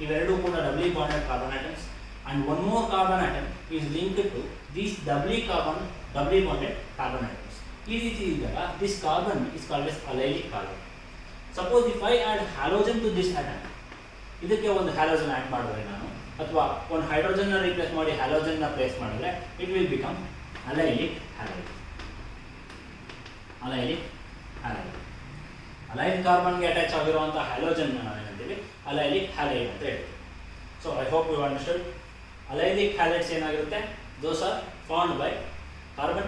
ಇವೆರಡೂ ಕೂಡ doubly bonded carbon atoms and one more carbon atom is linked to these doubly bonded carbon atoms. ಈ ರೀತಿ ಇದ್ದಾಗ this carbon is called as allylic carbon. Suppose if I add halogen to this atom, ಇದಕ್ಕೆ ಒಂದು halogen add ಮಾಡಿದ್ರೆ ನಾನು, ಅಥವಾ ಒಂದು ಹೈಡ್ರೋಜನ್ನ ರಿಪ್ಲೇಸ್ ಮಾಡಿ ಹ್ಯಾಲೋಜನ್ನ ಪ್ಲೇಸ್ ಮಾಡಿದ್ರೆ it will become allylic halide. Allylic halide, ಅಲೈನ್ ಕಾರ್ಬನ್ಗೆ ಅಟ್ಯಾಚ್ ಆಗಿರುವಂಥ ಹ್ಯಾಲೋಜನ್ ನಾವೇನಂತೀವಿ ಅಲೈಲಿಕ್ ಹ್ಯಾಲೈಡ್ ಅಂತ ಹೇಳ್ತೀವಿ. So I hope you understood. Allylic halides ಏನಾಗಿರುತ್ತೆ, those are formed by carbon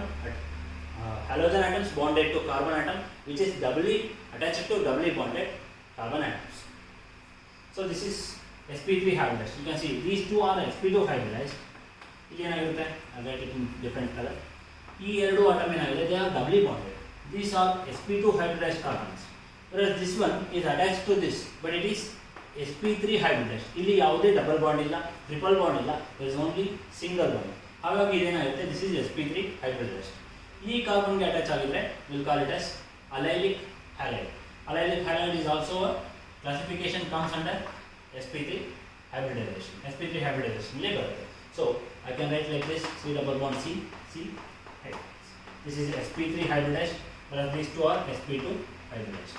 halogen atoms bonded to carbon atom which is doubly attached to doubly bonded carbon atoms. So this is sp3 hybridized. You can see these two are sp2 hybridized. ಇಲ್ಲಿ ಏನಾಗಿರುತ್ತೆ, I'll write it in different color. ಈ ಎರಡು atom ಏನಾಗಿದೆ, they are doubly bonded. These are sp2 hybridized carbons. Whereas this one is attached to this, but it is sp3 hybridized. ಇಲ್ಲಿ ಯಾವುದೇ double bond ಇಲ್ಲ, triple bond ಇಲ್ಲ, there is only single bond. ಹಾಗಾಗಿ ಇದೇನಾಗುತ್ತೆ, this is sp3 hybridized. ಈ ಕಾರ್ಬನ್ಗೆ attach ಆಗಿದ್ರೆ will call it as allylic halide. Allylic halide is also classification comes under sp3 hybridization. sp3 hybridization ಇಲ್ಲೇ ಬರುತ್ತೆ. So I can write like this, C double bond C, C hybridized. This is sp3 hybridized, whereas these two are sp2 hybridized.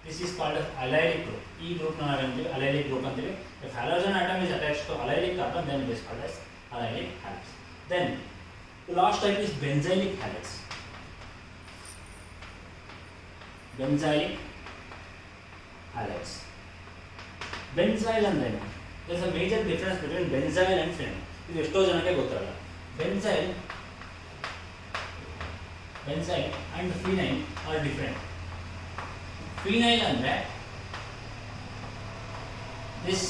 This is called as allylic group. ಈ group ನಾವೇಂತೀವಿ ಅಲೈಲಿಕ್ group ಅಂತೀವಿ. If halogen atom is attached to allylic carbon, then it is called as allylic halides. Then the last type is benzylic halides. Benzylic halides. Benzyl ಅಂದ್ರೆ there is a major difference between benzyl and phenyl. ಇದು ಎಷ್ಟೋ ಜನಕ್ಕೆ ಗೊತ್ತಿರಲ್ಲ. Benzyl and phenyl are different. Phenyl ಅಂದ್ರೆ this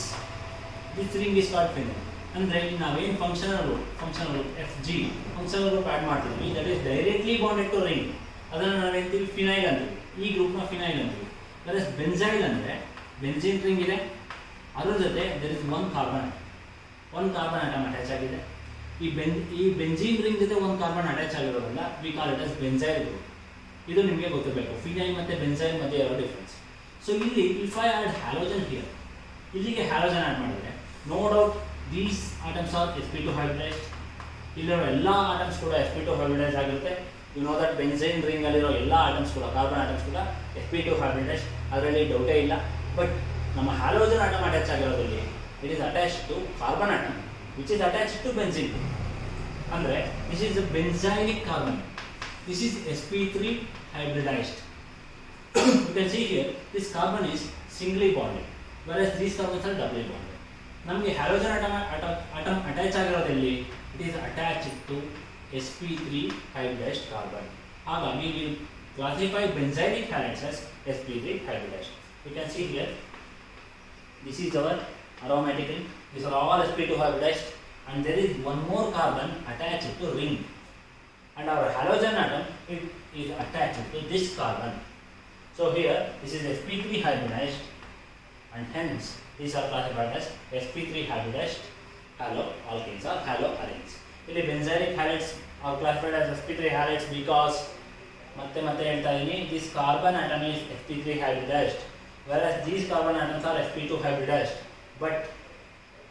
ring is called phenyl. ಅಂದರೆ ಇಲ್ಲಿ ನಾವೇನು functional group FG functional group add ಮಾಡ್ತೀವಿ, that is directly bonded to ring, ಅದನ್ನು ನಾವೇಂತೀವಿ ಫಿನೈಲ್ ಅಂತೀವಿ. ಈ ಗ್ರೂಪ್ನ ಫಿನೈಲ್ ಅಂತೀವಿ. ಅದರ ಬೆನ್ಸೈಲ್ ಅಂದರೆ ಬೆನ್ಸಿನ್ ರಿಂಗ್ ಇದೆ, ಅದ್ರ ಜೊತೆ there is one carbon atom attach ಆಗಿದೆ. ಈ ಬೆನ್ಸಿನ್ ರಿಂಗ್ ಜೊತೆ ಒಂದು ಕಾರ್ಬನ್ ಅಟ್ಯಾಚ್ ಆಗಿರೋದ್ರಿಂದ we call it as benzyl group. ಇದು ನಿಮಗೆ ಗೊತ್ತಿರಬೇಕು, ಫಿನೈಲ್ ಮತ್ತು ಬೆನ್ಸೈಲ್ ಮಧ್ಯೆ ಇರೋ ಡಿಫ್ರೆನ್ಸ್. ಸೊ ಇಲ್ಲಿ if I add halogen here, ಇಲ್ಲಿಗೆ ಹ್ಯಾಲೋಜನ್ ಆ್ಯಡ್ ಮಾಡಿದರೆ no doubt these atoms are sp2 hybridized. ಇಲ್ಲಿರೋ ಎಲ್ಲ ಆಟಮ್ಸ್ ಕೂಡ sp2 hybridized ಆಗಿರುತ್ತೆ. ಯು ನೋ ದಟ್ ಬೆನ್ಸೈನ್ ರಿಂಗ್ ಅಲ್ಲಿರೋ ಎಲ್ಲ ಆಟಮ್ಸ್ ಕೂಡ ಕಾರ್ಬನ್ ಆಟಮ್ಸ್ ಕೂಡ sp2 hybridized, ಅದರಲ್ಲಿ ಡೌಟೇ ಇಲ್ಲ. ಬಟ್ ನಮ್ಮ ಹ್ಯಾಲೋಜನ್ ಆಟಮ್ ಅಟ್ಯಾಚ್ ಆಗಿರೋದ್ರಲ್ಲಿ it is attached to carbon atom which is attached to benzene. ಅಂದರೆ this is benzylic carbon, this is sp3 hybridized. You can see here this carbon is singly bonded, whereas these carbons are doubly bonded. ನಮಗೆ halogen atom attach ಆಗಿರೋದಲ್ಲಿ it is attached to sp3 hybridized carbon. ಹಾಗಾಗಿ we classify benzylic halides as sp3 hybridized. You can see here this is our aromatic ring. These are all sp2 hybridized, and there is one more carbon attached to ring, and our halogen atom is attached to this carbon. So here this is sp3 hybridized, and hence these are classified as sp3 hybridized haloalkanes or haloarenes. ಇಲ್ಲಿ benzylic halides are classified as sp3 halides because ಮತ್ತೆ ಹೇಳ್ತಾ ಇದೀನಿ, this carbon atom is sp3 hybridized, whereas these carbon atoms are sp2 hybridized. But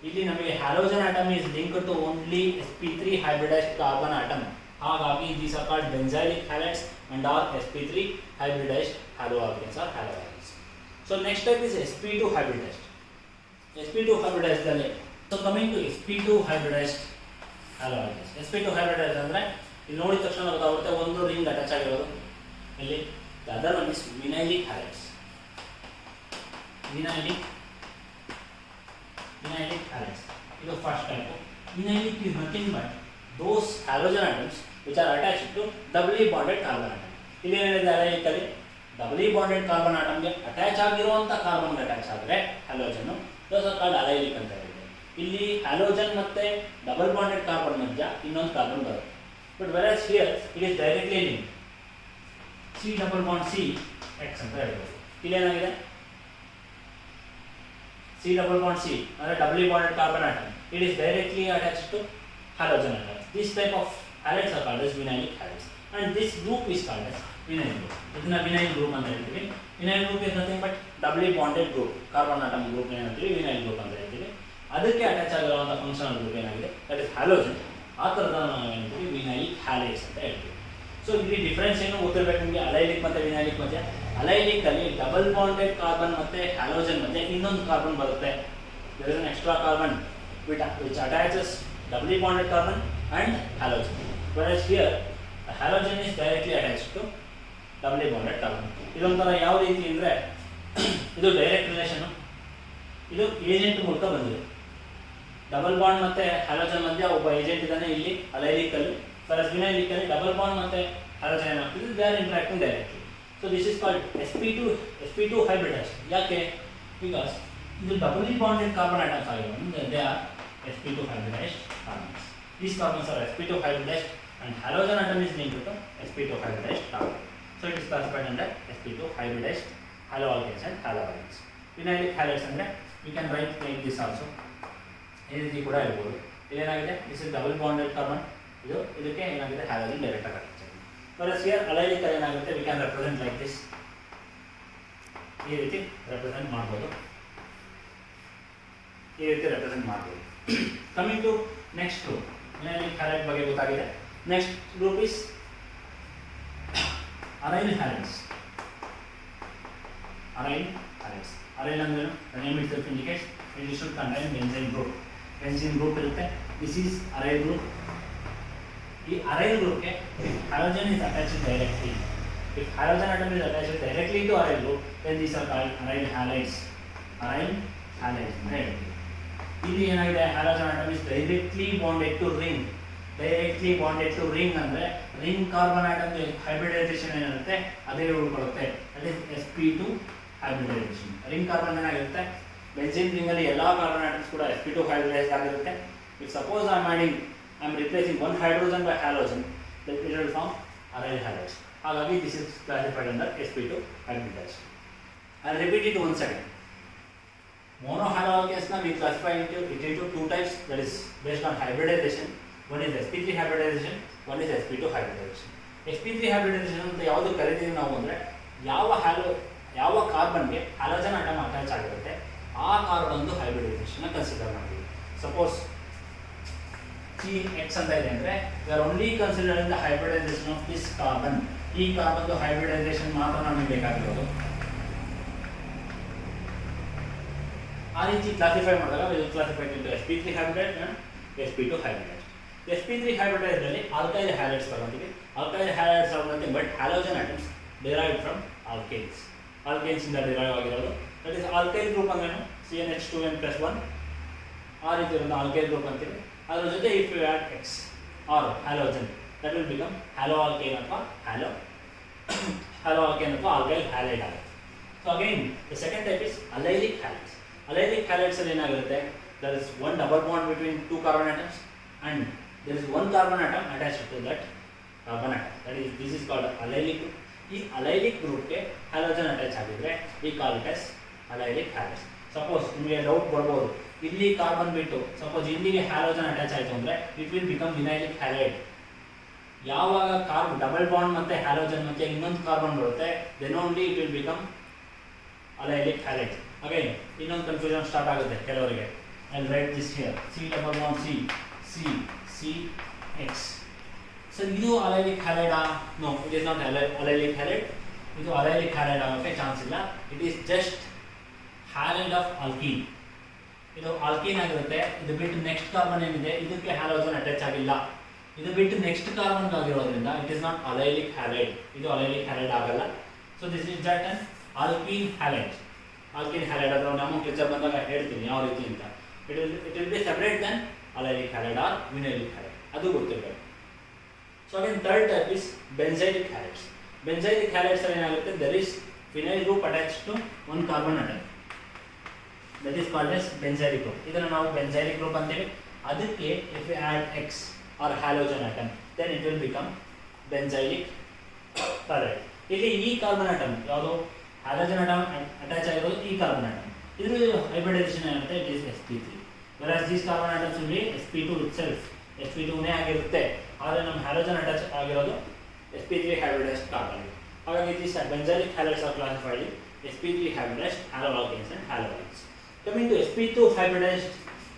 ಇಲ್ಲಿ ನಮಗೆ halogen atom is linked to only sp3 hybridized carbon atom. ಹಾಗಾಗಿ these are called benzylic halides and are sp3 hybridized haloalkanes or haloarenes. So next type is sp2 hybridized. sp2 hybridized ಅಲ್ಲಿ, so coming to sp2 hybridized haloalkanes. sp2 hybridized ಅಂದ್ರೆ ಇಲ್ಲಿ ನೋಡಿದ ತಕ್ಷಣ ಗೊತ್ತಾಗುತ್ತೆ ಒಂದು ring attach ಆಗಿರೋದು. ಇಲ್ಲಿ the other one is vinylic halides. vinylic halides ಇದು first type. vinylic is nothing but those halogen atoms which are attached to doubly bonded carbon atom. ಇಲ್ಲಿ ಏನಿದೆ allylic ಅಲ್ಲಿ ಡಬಲಿ ಬಾಂಡೆಡ್ ಕಾರ್ಬನ್ ಆಟಮ್ಗೆ ಅಟ್ಯಾಚ್ ಆಗಿರುವಂಥ ಕಾರ್ಬನ್ಗೆ attach ಆದರೆ halogen, those are called ಅಲೈಲಿಕ್ ಅಂತ ಹೇಳಿದೆ. ಇಲ್ಲಿ halogen ಮತ್ತು ಡಬಲ್ ಬಾಂಡೆಡ್ ಕಾರ್ಬನ್ ಮಧ್ಯ ಇನ್ನೊಂದು ಕಾರ್ಬನ್ ಬರುತ್ತೆ. But virus here it is directly link, C double bond C X ಅಂತ ಹೇಳ್ಬೋದು. ಇಲ್ಲೇನಾಗಿದೆ C double bond C ಅಂದರೆ doubly bonded carbon atom, it is directly attached to halogen atom. This type of halides are called as vinylic halides, and this group is called as vinyl group. ಇದನ್ನ vinyl group ಅಂತ ಹೇಳ್ತೀವಿ. Vinyl group is nothing but ಡಬ್ಲಿ bonded group, carbon atom group ಏನಂತೀವಿ vinyl group ಅಂತ ಹೇಳ್ತೀವಿ. ಅದಕ್ಕೆ attach ಆಗಿರುವಂಥ functional group ಏನಾಗಿದೆ that is halogen. ಆ ಥರದ ನಾವು ಏನಂತೀವಿ ವಿನೈಲಿಕ್ ಹ್ಯಾಲೈಡ್ಸ್ ಅಂತ ಹೇಳ್ತೀವಿ. ಸೊ ಇಲ್ಲಿ ಡಿಫ್ರೆನ್ಸ್ ಏನು ಗೊತ್ತಿರಬೇಕು ನಿಮಗೆ ಅಲೈಲಿಕ್ ಮತ್ತು ವಿನೈಲಿಕ್ ಮಧ್ಯೆ. ಅಲೈಲಿಕ್ ಅಲ್ಲಿ ಡಬಲ್ ಬಾಂಡೆಡ್ ಕಾರ್ಬನ್ ಮತ್ತೆ ಹ್ಯಾಲೋಜನ್ ಮಧ್ಯೆ ಇನ್ನೊಂದು ಕಾರ್ಬನ್ ಬರುತ್ತೆ. There is an extra carbon which attaches doubly bonded carbon and halogen. whereas here the halogen is directly attached to doubly bonded carbon. ಇದೊಂಥರ ಯಾವ ರೀತಿ ಅಂದರೆ ಇದು ಡೈರೆಕ್ಟ್ ರಿಲೇಷನು, ಇದು ಏಜೆಂಟ್ ಮೂಲಕ ಬಂದಿದೆ. ಡಬಲ್ ಬಾಂಡ್ ಮತ್ತು ಹ್ಯಾಲೋಜನ್ ಮಧ್ಯೆ ಒಬ್ಬ ಏಜೆಂಟ್ ಇದ್ದಾನೆ ಇಲ್ಲಿ ಅಲೈಲಿಕಲ್ಲಿ. whereas ವಿನೈಲಿಕಲ್ಲಿ ಡಬಲ್ ಬಾಂಡ್ ಮತ್ತು ಹ್ಯಾಲೋಜನ್ ಏನಾಗ್ತಿದೆ, they are interacting directly. So this is called sp2 hybridized. ಯಾಕೆ? ಬಿಕಾಸ್ ಇದು ಡಬಲಿ ಬಾಂಡೆಡ್ ಕಾರ್ಬನ್ ಆಟಮ್ಸ್ ಆಗಿರೋದು, they are sp2 hybridized carbons. These carbons are sp2 hybridized and halogen atom is linked to sp2 hybridized carbon. So it is classified under sp2 hybridized haloalkanes and haloalkanes. Vinylic halides ಅಂದ್ರೆ we can write like this also. ಈ ರೀತಿ ಕೂಡ ಹೇಳ್ಬೋದು. ಇದೇನಾಗಿದೆ, this is double bonded carbon, ಇದಕ್ಕೆ ಏನಾಗಿದೆ halogen direct ಆಗಿ attach ಆಗಿದೆ. whereas here allylic ಏನಾಗುತ್ತೆ, we can represent like this. ಈ ರೀತಿ ರೆಪ್ರೆಸೆಂಟ್ ಮಾಡ್ಬೋದು, ಈ ರೀತಿ ರೆಪ್ರೆಸೆಂಟ್ ಮಾಡ್ಬೋದು. Coming to next group, vinylic halide ಬಗ್ಗೆ ಗೊತ್ತಾಗಿದೆ. Next group is aryl halides. Aryl halides, aryl ಅಂದ್ರೆ the name itself indicates it should contain benzene group. benzene group ಇರುತ್ತೆ. this is aryl group. ಈ aryl group ಗೆ halogen is attached directly. if halogen atom is attached directly to aryl group, then these are called aryl halides. aryl halides ಇಲ್ಲಿ ಏನಾಗಿದೆ, halogen atom is directly bonded to ring. Directly bonded to ring ಅಂದರೆ ring carbon atom hybridization ಏನಿರುತ್ತೆ ಅದೇ ಉಳ್ಕೊಳ್ಳುತ್ತೆ. That is sp2 hybridization. Ring carbon ಏನಾಗಿರುತ್ತೆ, benzene ರಿಂಗಲ್ಲಿ ಎಲ್ಲ carbon atoms ಕೂಡ sp2 ಹೈಬ್ರಿಡೈಸ್ ಆಗಿರುತ್ತೆ. If suppose I am replacing one hydrogen by halogen, that it will form aryl halides. ಹಾಗಾಗಿ this is classified under sp2 hybridization. I repeat it once again. Monohaloalkanes we classify into two types, that is based on hybridization. One is sp3 hybridization, one is sp2 hybridization. sp3 hybridization ಅಂತ ಯಾವುದು ಕರೀತೀವಿ ನಾವು ಅಂದರೆ, ಯಾವ ಕಾರ್ಬನ್ಗೆ halogen atom attach ಆಗಿರುತ್ತೆ ಆ ಕಾರ್ಬನ್ದು hybridisation consider ಮಾಡ್ತೀವಿ. ಸಪೋಸ್ CX ಅಂತ ಇದೆ ಅಂದರೆ we are only considering the hybridisation of this carbon. ಈ ಕಾರ್ಬನ್ದು ಹೈಬ್ರಿಡೈಸೇಷನ್ ಮಾತ್ರ ನಮಗೆ ಬೇಕಾಗಿರೋದು. ಆ ರೀತಿ ಕ್ಲಾಸಿಫೈ ಮಾಡಿದಾಗ will classified into sp3 hybrid and sp2 hybrid. sp3 hybrid ಅಲ್ಲಿ ಆಲ್ಕೈಲ್ ಹ್ಯಾಲೈಡ್ಸ್ ತಗೊಂತೀವಿ. Alkyl halides are nothing but halogen atoms derived from alkanes. Alkanes ಇಂದ ಡಿರೈವ್ ಆಗಿರೋದು. ದಟ್ ಇಸ್ ಆಲ್ಕೈಲ್ ಗ್ರೂಪ್ ಅಂದ್ರೇನು, CnH2n+1 ಆ ರೀತಿ ಒಂದು ಆಲ್ಕೈಲ್ ಗ್ರೂಪ್ ಅಂತೀವಿ. ಅದರ ಜೊತೆ if you add X or halogen, that will become haloalkane ಅಥವಾ ಹ್ಯಾಲೋಆಲ್ಕೇನ್ ಅಥವಾ ಆಲ್ಕೈಲ್ ಹ್ಯಾಲೈಡ್ ಆಗುತ್ತೆ. So again the second type is allylic halides. Allylic halides ಅಲ್ಲಿ ಏನಾಗಿರುತ್ತೆ, there is one double bond between two carbon atoms and there is one carbon atom attached to that carbon atom. That is, this is called allylic group. ಈ allylic group ಗೆ halogen attach ಆಗಿದ್ರೆ we call it as allylic halides. Suppose ನಿಮಗೆ doubt ಬರ್ಬೋದು, ಇಲ್ಲಿ carbon ಬಿಟ್ಟು suppose ಇಲ್ಲಿಗೆ halogen attach ಆಯಿತು ಅಂದರೆ it will become vinylic halide. ಯಾವಾಗ ಡಬಲ್ ಬಾಂಡ್ ಮತ್ತೆ ಹ್ಯಾಲೋಜನ್ ಮತ್ತೆ ಇನ್ನೊಂದು ಕಾರ್ಬನ್ ಬರುತ್ತೆ, then only it will become allylic halides. Again ಇನ್ನೊಂದು ಕನ್ಫ್ಯೂಷನ್ ಸ್ಟಾರ್ಟ್ ಆಗುತ್ತೆ ಕೆಲವರಿಗೆ. I will write this here, CX. So ಇದು allylic halide? No, it is not allylic halide. ಇದು allylic halide ಆಗೋಕ್ಕೆ ಚಾನ್ಸ್ ಇಲ್ಲ. It is just halide of alkene. ಇದು alkene ಆಗಿರುತ್ತೆ. ಇದು ಬಿಟ್ಟು ನೆಕ್ಸ್ಟ್ ಕಾರ್ಬನ್ ಏನಿದೆ ಇದಕ್ಕೆ ಹ್ಯಾಲೋಜನ್ ಅಟ್ಯಾಚ್ ಆಗಿಲ್ಲ. ಇದು ಬಿಟ್ಟು ನೆಕ್ಸ್ಟ್ ಕಾರ್ಬನ್ ಆಗಿರೋದ್ರಿಂದ it is not allylic halide. ಇದು allylic halide ಆಗಲ್ಲ. So this is just an alkene halide. Alkene halide ಅದರ ನಾಮೋಕ್ಲೇಚರ್ ಬಂದಾಗ ಹೇಳ್ತೀನಿ ಯಾವ ರೀತಿ ಅಂತ. It will be separate then allylic halide or vinylic halide. ಅದು ಗೊತ್ತಿರಬೇಕು. So again third type is benzylic halides. Benzylic halides ಅಲ್ಲಿ ಏನಾಗುತ್ತೆ, there is phenyl group attach to one carbon atom, that is called as benzylic group. ಇದನ್ನು ನಾವು benzylic group ಅಂತೀವಿ. ಅದಕ್ಕೆ if you add X or halogen atom, then it will become benzylic halide. ಇಲ್ಲಿ ಈ carbon atom ಯಾವುದು halogen atom attach ಆಗಿರೋದು ಈ carbon atom. ಇದ್ರ ಹೈಬ್ರಿಡೈಸೇಷನ್ ಏನಾಗುತ್ತೆ, it is sp3. whereas these carbon atoms will be sp2 itself. sp2 ನೇ ಆಗಿರುತ್ತೆ, ಆದರೆ ನಮ್ಮ ಹ್ಯಾಲೋಜನ್ ಅಟ್ಯಾಚ್ ಆಗಿರೋದು sp3 hybridized carbon. ಹಾಗಾಗಿ these benzylic halides are classified sp3 hybridized haloalkanes and haloalkanes. Coming to sp2 hybridized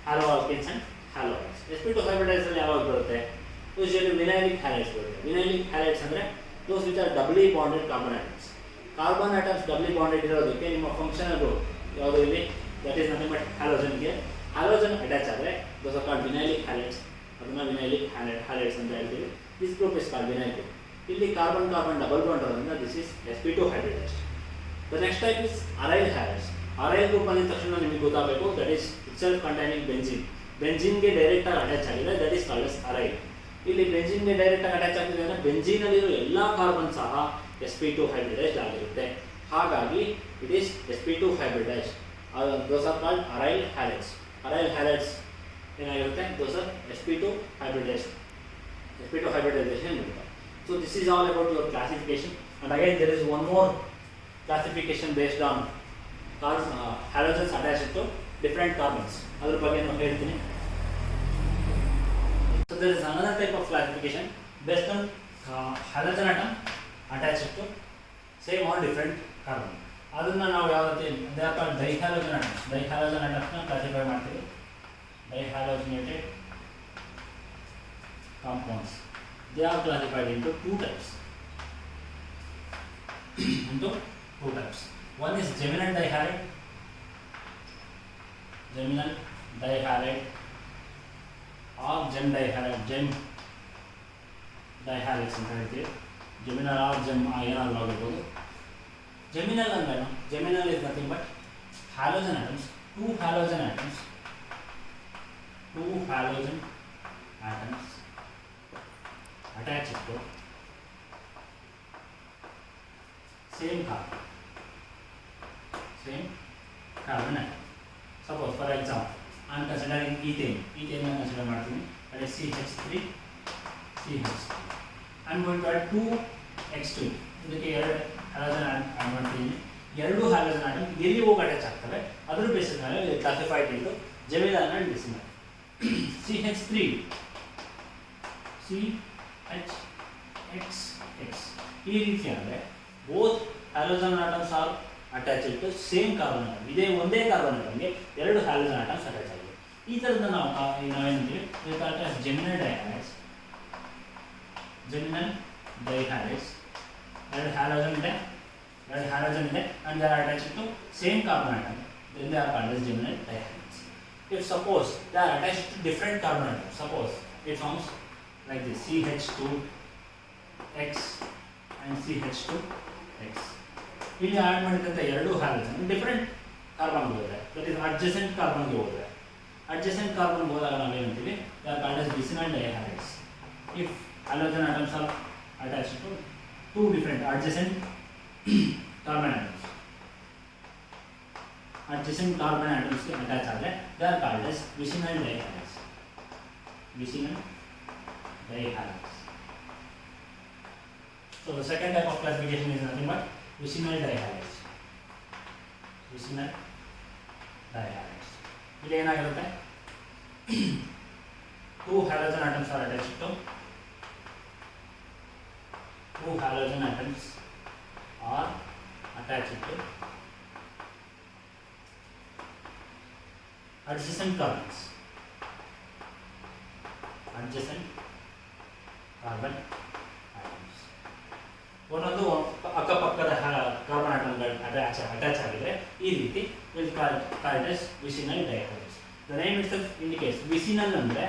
haloalkanes and haloalkanes. sp2 hybridized ಅಲ್ಲಿ ಯಾವಾಗ ಬರುತ್ತೆ, usually ವಿನೈಲಿಕ್ halides ಬರುತ್ತೆ. ವಿನೈಲಿಕ್ ಹ್ಯಾಲೈಡ್ಸ್ ಅಂದರೆ those which are doubly bonded carbon atoms. Carbon atoms doubly bonded ಇರೋದಕ್ಕೆ ನಿಮ್ಮ functional group ಯಾವುದು ಇಲ್ಲಿ, that is nothing but ಹ್ಯಾಲೋಜನ್ಗೆ ಹ್ಯಾಲೋಜನ್ ಅಟ್ಯಾಚ್ ಆದರೆ those are called vinylic halides. ಅದನ್ನು ವಿನೈಲಿಕ್ ಹ್ಯಾಲೈಡ್ಸ್ ಅಂತ ಹೇಳ್ತೀವಿ. This group is called vinyl group. ಇಲ್ಲಿ ಕಾರ್ಬನ್ ಕಾರ್ಬನ್ ಡಬಲ್ ಬಾಂಡ್ ಇರೋದ್ರಿಂದ this is sp2 hybridized. The next type is aryl halides. Aryl group ಅಂದಿದ ತಕ್ಷಣ ನಿಮಗೆ ಗೊತ್ತಾಗಬೇಕು, that is itself containing benzene. ಬೆಂಜಿನ್ಗೆ ಡೈರೆಕ್ಟಾಗಿ ಅಟ್ಯಾಚ್ ಆಗಿದೆ, that is called as aryl. ಇಲ್ಲಿ ಬೆಂಜಿನ್ಗೆ ಡೈರೆಕ್ಟಾಗಿ ಅಟ್ಯಾಚ್ ಆಗಿದೆ ಅಂದರೆ ಬೆಂಜಿನಲ್ಲಿರೋ ಎಲ್ಲ ಕಾರ್ಬನ್ ಸಹ sp2 ಹೈಬ್ರಿಡೈಸ್ಡ್ ಆಗಿರುತ್ತೆ. ಹಾಗಾಗಿ it is sp2 hybridized. Those are called aryl halides. Aryl halides ಏನಾಗಿರುತ್ತೆ, those are sp2 hybridized. sp2 hybridization ಇರುತ್ತೆ. So this is all about your classification, and again there is one more classification based on halogens attached to different carbons. ಅದರ ಬಗ್ಗೆ ನಾನು ಹೇಳ್ತೀನಿ. So there is another type of classification based on halogen atom attached to same or different carbon. ಅದನ್ನ ನಾವು ಯಾವ ರೀತಿ ಡೈಹ್ಯಾಲೋಜನ್ atoms. ಡೈಹ್ಯಾಲೋಜನ್ ಅಟಮ್ಸ್ನ classify ಮಾಡ್ತೀವಿ. Dihalogenated compounds. They are classified into two types. One is geminal dihalide. Geminal dihalide or gem dihalide. Gem dihalides ಅಂತ ಹೇಳ್ತೀವಿ. Geminal or gem ಏನಾದ್ರು ಆಗಿರ್ಬೋದು. Geminal ಅಂದ್ರೆ Geminal is nothing but halogen atoms. Two halogen atoms attached to same carbon atom. Suppose for example I am considering ethane. I consider martini, that is CH3. I am going to add 2X2. ಇದಕ್ಕೆ ಎರಡು halogen add ಮಾಡ್ತೀನಿ. ಎರಡು halogen atom ಎಲ್ಲಿ ಹೋಗಿ attach ಆಗ್ತವೆ ಅದರ basis ಮೇಲೆ classified into geminal and vicinal. CH3 CHXX ಈ ರೀತಿ ಅಂದರೆ both halogen atoms are attached to same carbon atom. ಇದೇ ಒಂದೇ ಕಾರ್ಬನ್ ಆಟಮ್ಗೆ ಎರಡು ಹ್ಯಾಲೋಜನ್ ಆಟಮ್ಸ್ ಅಟ್ಯಾಚ್ ಆಗಿದೆ. ಈ ಥರದ ನಾವೇನಂತೀವಿ, ಜೆಮಿನಲ್ ಡೈಹ್ಯಾಲೈಡ್ಸ್. ಎರಡು ಹ್ಯಾಲೋಜನ್ ಇದೆ and they are attached to same carbon atom, then they are called as geminal dihalides. If suppose they are attached to different carbon atoms, suppose it forms like this, CH2X and CH2X. ಇಲ್ಲಿ add ಮಾಡಿದಂಥ ಎರಡು halogen different ಕಾರ್ಬನ್ಗೆ ಹೋದರೆ, that is adjacent ಕಾರ್ಬನ್ಗೆ ಹೋದರೆ, adjacent ಕಾರ್ಬನ್ಗೆ ಹೋದಾಗ ನಾವೇನಂತೀವಿ, they are called as vicinal dihalides. If halogen atoms are attached to two different adjacent carbon atoms, adjacent carbon atoms के attach आ गए, they are called as vicinal dihalides. So the second type of classification is nothing but vicinal dihalides. ಇಲ್ಲಿ ಏನಾಗಿರುತ್ತೆ, two halogen atoms are attached to adjacent carbon atoms. ಒಂದೊಂದು ಅಕ್ಕಪಕ್ಕದ carbon ಆಟಮ್ಗಳು attach ಆಗಿದೆ. ಈ ರೀತಿ will called as vicinal dihalides. The name itself indicates vicinal ಅಂದ್ರೆ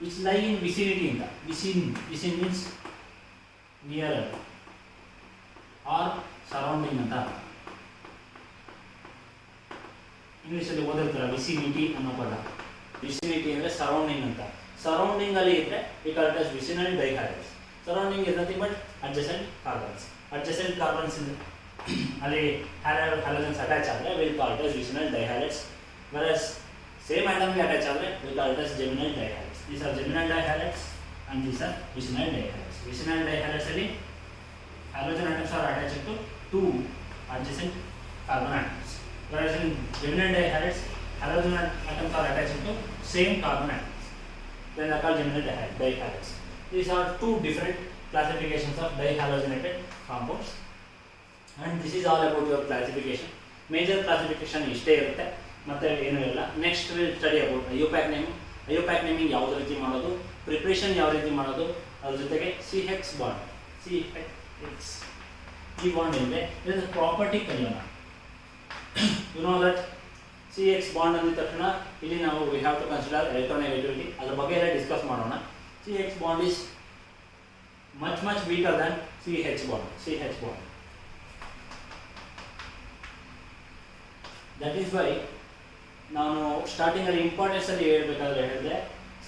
which lie in vicinity ಅಂತ. Vicin means nearer or surrounding ಅಂತ. ಇಂಗ್ಲೀಷಲ್ಲಿ ಓದಿರ್ತಾರೆ ವಿಸಿನಿಟಿ ಅನ್ನೋ ಪದ. ವಿಸಿನಿಟಿ ಅಂದರೆ ಸರೌಂಡಿಂಗ್ ಅಂತ. ಸರೌಂಡಿಂಗ್ ಅಲ್ಲಿ ಇದ್ರೆ V call it as vicinal dihalides. Surrounding is nothing but adjacent carbons. Adjacent carbons ಅಲ್ಲಿ halogens attach ಆದರೆ we call it as vicinal dihalides. Whereas same atom ಗೆ attach ಆದರೆ we call it as geminal dihalides. These are geminal dihalides and these are vicinal dihalides. Vicinal dihalides ಅಲ್ಲಿ halogen atoms are attached to two adjacent carbon atoms. Whereas in geminal dihalides, halogen atoms are attached to same carbon atoms. Then they are called geminal dihalides. These are two different classifications of dihalogenated compounds. And this is all about your classification. Major classification ಇಷ್ಟೇ ಇರುತ್ತೆ. ಮತ್ತೆ ಏನೂ ಇಲ್ಲ. Next will study about IUPAC naming. IUPAC naming ಯಾವ ರೀತಿ ಮಾಡೋದು, preparation ಯಾವ ರೀತಿ ಮಾಡೋದು, ಅದ್ರ ಜೊತೆಗೆ CH ಬಾಂಡ್, CH ಈ ಬಾಂಡ್ ಇದೆ, ಇದರ ಪ್ರಾಪರ್ಟಿ ಕಲಿಯೋಣ. You know that CH bond ಅಂದಿದ ತಕ್ಷಣ ಇಲ್ಲಿ ನಾವು we have to consider electronegativity, ಅದ್ರ ಬಗ್ಗೆ ಎಲ್ಲ ಡಿಸ್ಕಸ್ ಮಾಡೋಣ. CH bond is much weaker than CH bond. That is why ನಾನು ಸ್ಟಾರ್ಟಿಂಗಲ್ಲಿ ಇಂಪಾರ್ಟೆನ್ಸಲ್ಲಿ ಹೇಳ್ಬೇಕಾದ್ರೆ ಹೇಳಿದೆ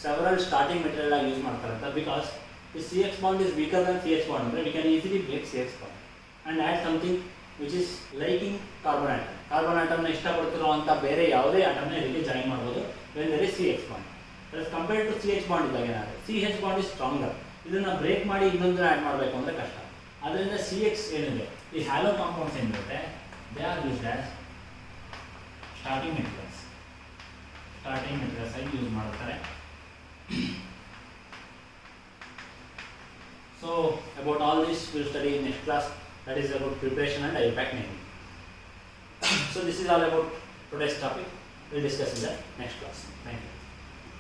ಸೆವರಲ್ ಸ್ಟಾರ್ಟಿಂಗ್ ಮೆಟೀರಿಯಲ್ ಆಗಿ ಯೂಸ್ ಮಾಡ್ತಾರೆ ಅಂತ. Because the CH bond is weaker than CH bond ಅಂದರೆ we can easily break CH bond and add something which is liking carbon atom. Carbon ಆಟಮ್ನ ಇಷ್ಟಪಡ್ತಿರೋ ಅಂತ ಬೇರೆ ಯಾವುದೇ ಆಟಮ್ನ ಇದಕ್ಕೆ ಜಾಯಿನ್ ಮಾಡ್ಬೋದು when there is CH bond. That is compared to CH bond ಇದ್ದಾಗ ಏನಾಗುತ್ತೆ, CH ಬಾಂಡ್ ಇಸ್ ಸ್ಟ್ರಾಂಗರ್. ಇದನ್ನು ಬ್ರೇಕ್ ಮಾಡಿ ಇನ್ನೊಂದನ್ನ ಆ್ಯಡ್ ಮಾಡಬೇಕು ಅಂದರೆ ಕಷ್ಟ. ಆದ್ದರಿಂದ CX ಏನಿದೆ, ಈ ಹ್ಯಾಲೋ ಕಾಂಪೌಂಡ್ಸ್ ಏನಿರುತ್ತೆ, they are used as starting materials ಆಗಿ ಯೂಸ್ ಮಾಡ್ತಾರೆ. So about all this will study in next class, that is about preparation and IUPAC naming. So this is all about today's topic. We'll discuss in the next class. Thank you.